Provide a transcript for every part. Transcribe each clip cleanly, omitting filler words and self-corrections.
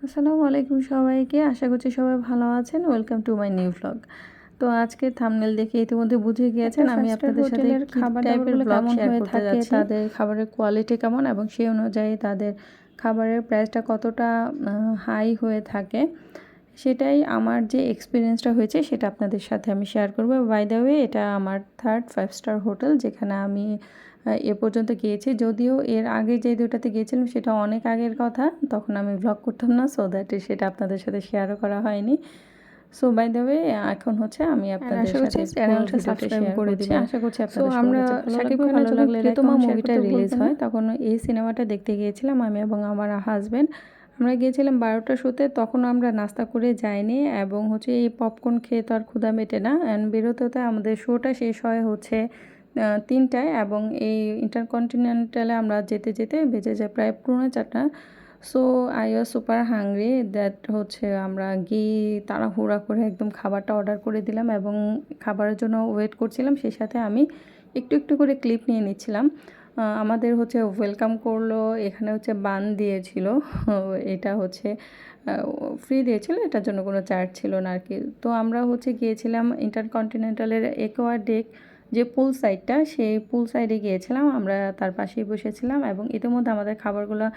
আসসালামু আলাইকুম সবাইকে। আশা করছি সবাই ভালো আছেন। Welcome to my new vlog. তো আজকে থাম্বনেল দেখে ইতিমধ্যে বুঝে গিয়েছেন আমি 5 স্টার আপনাদের সাথে হোটেলের কী খাবার টাইপের দাবারগুলো ব্লগ কেমন শেয়ার হয়ে করতে থাকে যাচ্ছি। তাদের খাবারের কোয়ালিটি কেমন এবং সেই অনুযায়ী তাদের খাবারের প্রাইসটা কতটা হাই হয়ে থাকে, সেটাই আমার যে এক্সপিরিয়েন্সটা হয়েছে সেটা আপনাদের সাথে আমি শেয়ার করব। বাই দ্য ওয়ে, এটা আমার থার্ড 5 স্টার হোটেল যেখানে আমি এ পর্যন্ত গিয়েছি। যদিও এর আগে যে দুটাতে গিয়েছিলাম সেটা অনেক আগের কথা, তখন আমি ভ্লগ করতাম না, সো দ্যাট সেটা আপনাদের সাথে শেয়ারও করা হয়নি। সো বাই দ্য ওয়ে, এখন হচ্ছে আমি আপনাদের আশা করছি সাথে পুরো চ্যানেলটা ভিডিওটা সাবস্ক্রাইব শেয়ার করে করছি। দিবেন। আশা করছি সো আপনাদের সবার আমরা কাছে ভালো শাকিব লাগবে। খানের ভালো যখন লাগলে লাইক প্রিয়তমা কমেন্ট শেয়ার মুভিটা করতে রিলিজ ভুলবেন না। হয় তখন এই সিনেমাটা দেখতে গিয়েছিলাম আমি এবং আমার হাজব্যান্ড। আমরা গিয়েছিলাম 12টার শোতে, তখন আমরা নাস্তা করে যাইনি এবং হচ্ছে এই পপকর্ন খেয়ে তো আর ক্ষুধা মেটে না। অ্যান্ড বেরোতে হতে আমাদের শোটা শেষ হয় হচ্ছে 3টায় এবং এই ইন্টারকন্টিনেন্টালে আমরা যেতে যেতে বেজে যায় প্রায় 4:45। So I was super hungry that হচ্ছে আমরা গিয়ে তাড়াহুড়া করে একদম খাবারটা অর্ডার করে দিলাম এবং খাবারের জন্য ওয়েট করছিলাম। সেই সাথে আমি একটু একটু করে ক্লিপ নিয়ে নিচ্ছিলাম। আমাদের হচ্ছে ওয়েলকাম করলো, এখানে হচ্ছে বান দিয়েছিল। এটা হচ্ছে ফ্রি দিয়েছিল, এটার জন্য কোনো চার্জ ছিল না আর কি। তো আমরা হচ্ছে গিয়েছিলাম ইন্টারকন্টিনেন্টালের একোয়ার ডেক যে পুল সাইডটা, সেই পুল সাইডে গিয়েছিলাম। আমরা তার পাশেই বসেছিলাম এবং ইতিমধ্যে আমাদের খাবারগুলো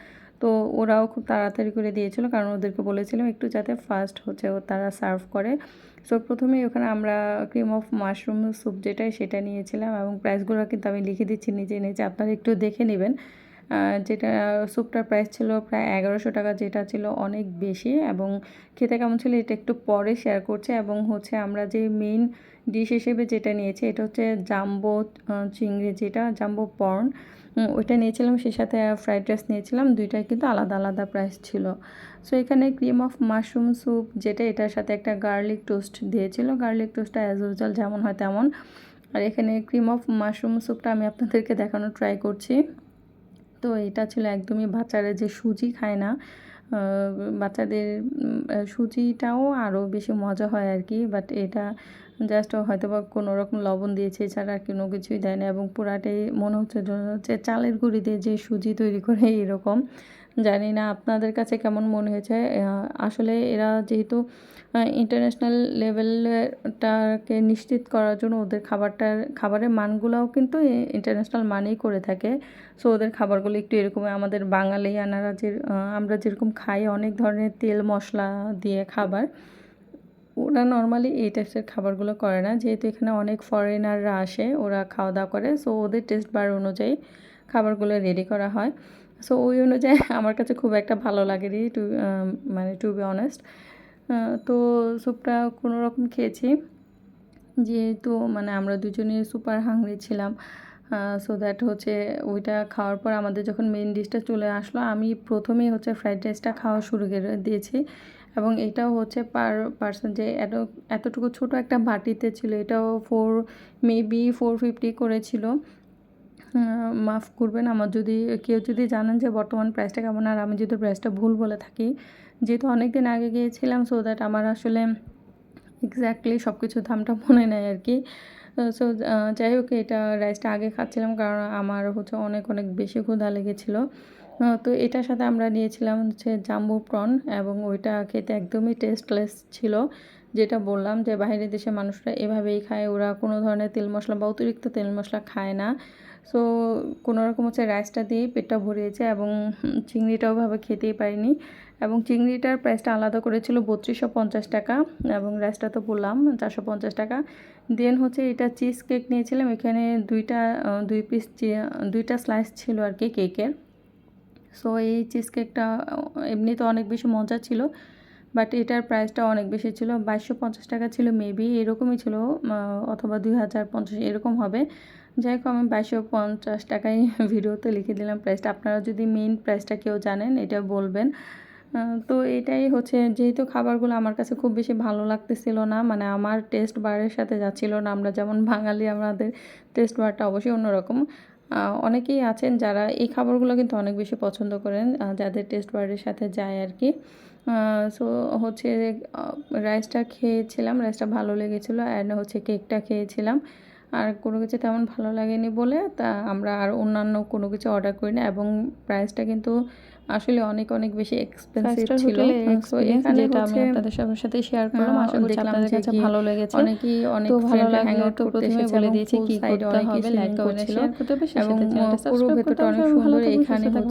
তো ওরাও খুব তাড়াতাড়ি করে দিয়েছিল, কারণ ওদেরকে বলেছিলাম একটু যাতে ফার্স্ট হচ্ছে তারা সার্ভ করে। সো প্রথমেই ওখানে আমরা ক্রিম অফ মাশরুম স্যুপ যেটাই সেটা নিয়েছিলাম এবং প্রাইসগুলো কিন্তু আমি লিখে দিচ্ছি নিজে নিজে, আপনারা একটু দেখে নেবেন। যেটা স্যুপটার প্রাইস ছিল প্রায় 1100 টাকা, যেটা ছিল অনেক বেশি এবং খেতে কেমন ছিল এটা একটু পরে শেয়ার করছে। এবং হচ্ছে আমরা যে মেইন ডিশ হিসেবে যেটা নিয়েছি এটা হচ্ছে জাম্বো চিংড়ি, যেটা জাম্বো পর্ন, ওইটা নিয়েছিলাম। সেই সাথে ফ্রাইড রাইস নিয়েছিলাম, দুইটাই কিন্তু আলাদা আলাদা প্রাইস ছিল। সো এখানে ক্রিম অফ মাশরুম স্যুপ যেটা, এটার সাথে একটা গার্লিক টোস্ট দিয়েছিল। গার্লিক টোস্টটা অ্যাজ ইউজুয়াল যেমন হয় তেমন। আর এখানে ক্রিম অফ মাশরুম স্যুপটা আমি আপনাদেরকে দেখানোর ট্রাই করছি। তো এটা ছিল একদমই বাচ্চারা যে সুজি খায় না, বাচ্চাদের সুজিটাও আরও বেশি মজা হয় আর কি। বাট এটা জাস্ট হয়তো বা কোনো রকম লবণ দিয়েছে, এছাড়া আর কোনো কিছুই দেয় না এবং পুরাটাই মনে হচ্ছে যে চালের গুঁড়ি দিয়ে যে সুজি তৈরি করে এরকম। জানি না আপনাদের কাছে কেমন মনে হয়েছে। আসলে এরা যেহেতু ইন্টারন্যাশনাল লেভেলটাকে নিশ্চিত করার জন্য ওদের খাবারের মানগুলোও কিন্তু ইন্টারন্যাশনাল মানেই করে থাকে। সো ওদের খাবারগুলো একটু এরকম, আমাদের বাঙালিয়ানারা যে আমরা যেরকম খাই অনেক ধরনের তেল মশলা দিয়ে খাবার, ওরা নর্মালি এই টাইপসের খাবারগুলো করে না। যেহেতু এখানে অনেক ফরেনাররা আসে, ওরা খাওয়া দাওয়া করে, সো ওদের টেস্ট বার অনুযায়ী খাবারগুলো রেডি করা হয়। সো ওই অনুযায়ী আমার কাছে খুব একটা ভালো লাগেনি, মানে টু বি অনেস্ট। তো স্যুপটা কোনো রকম খেয়েছি, যেহেতু মানে আমরা দুজনেই সুপার হাংরি ছিলাম। সো দ্যাট হচ্ছে ওইটা খাওয়ার পর আমাদের যখন মেইন ডিশটা চলে আসলো, আমি প্রথমেই হচ্ছে ফ্রাইড রাইসটা খাওয়া শুরু করে দিয়েছি এবং এটাও হচ্ছে পার পারসন যে এতটুকু ছোট একটা বাটিতে ছিল, এটাও মেবি 450 করেছিল। মাফ করবেন আমার যদি কেউ যদি জানেন যে বর্তমান প্রাইসটা কেমন, আর আমি যদি প্রাইসটা ভুল বলে থাকি, যেহেতু অনেক দিন আগে গিয়েছিলাম, সো দ্যাট আমার আসলে এক্স্যাক্টলি সব কিছুর দামটা মনে নেই আর কি। সো যাই হোক, এটা রাইসটা আগে খাচ্ছিলাম কারণ আমার হচ্ছে অনেক অনেক বেশি ক্ষুধা লেগেছিলো। তো এটার সাথে আমরা নিয়েছিলাম হচ্ছে জাম্বো প্রন এবং ওইটা খেতে একদমই টেস্টলেস ছিল। যেটা বললাম যে বাইরের দেশের মানুষরা এভাবেই খায়, ওরা কোনো ধরনের তেল মশলা বা অতিরিক্ত তেল মশলা খায় না। সো কোনো রকম হচ্ছে রাইসটা দিয়েই পেটটা ভরিয়েছে এবং চিংড়িটাও ভাবে খেতেই পারিনি। এবং চিংড়িটার প্রাইসটা আলাদা করেছিল 3250 টাকা এবং রাইসটা তো বললাম 450 টাকা। দেন হচ্ছে এটা চিজ কেক নিয়েছিলাম, এখানে দুই পিস দুইটা স্লাইস ছিল আর কি কেকের। সো এই চিজ কেকটা এমনিতে অনেক বেশি মজা ছিল, বাট এটার প্রাইসটা অনেক বেশি ছিল, 2250 টাকা ছিল মেবি, এরকমই ছিল, অথবা 2050 এরকম হবে। যাই হোক, আমি 2250 টাকায় ভিডিওতে লিখে দিলাম প্রাইসটা। আপনারা যদি মেইন প্রাইসটা কেউ জানেন এটা বলবেন। তো এটাই হচ্ছে, যেহেতু খাবারগুলো আমার কাছে খুব বেশি ভালো লাগতেছিল না, মানে আমার টেস্ট বারের সাথে যাচ্ছিল না। আমরা যেমন বাঙালি, আমাদের টেস্ট বারটা অবশ্যই অন্যরকম। অনেকেই আছেন যারা এই খাবারগুলো কিন্তু অনেক বেশি পছন্দ করেন, যাদের টেস্ট বারের সাথে যায় আর কি। সো হচ্ছে রাইসটা খেয়েছিলাম, রাইসটা ভালো লেগেছিলো, অ্যান্ড হচ্ছে কেকটা খেয়েছিলাম। আর কোনো কিছু তেমন ভালো লাগেনি বলে তা আমরা আর অন্যান্য কোনো কিছু অর্ডার করি না এবং প্রাইসটা কিন্তু আসলে অনেক অনেক বেশি এক্সপেন্সিভ স্টার ছিল। হোটেলের সো এক্সপেরিয়েন্স এখানে যেটা আমি হচ্ছে আপনাদের সবার সাথে শেয়ার করলাম। আশা করছি দেখলাম আপনাদের যে কাছে গিয়ে ভালো লেগেছে। অনেকেই অনেক তো ভালো ফ্রেন্ডরা হ্যাং লাগলে আউট তো করতে প্রথমেই এসেছে বলে এবং দিয়েছি ফুল কি সাইডে করতে অনেকেই হবে, লাইক সুইমিং কমেন্ট করছিল শেয়ার করতে হবে, সেই এবং সাথে চ্যানেলটা পুরো সাবস্ক্রাইব করতে ভেতরটা হবে। অনেক সবাই ভালো সুন্দর। থাকবেন, সুস্থ এখানে থাকবেন।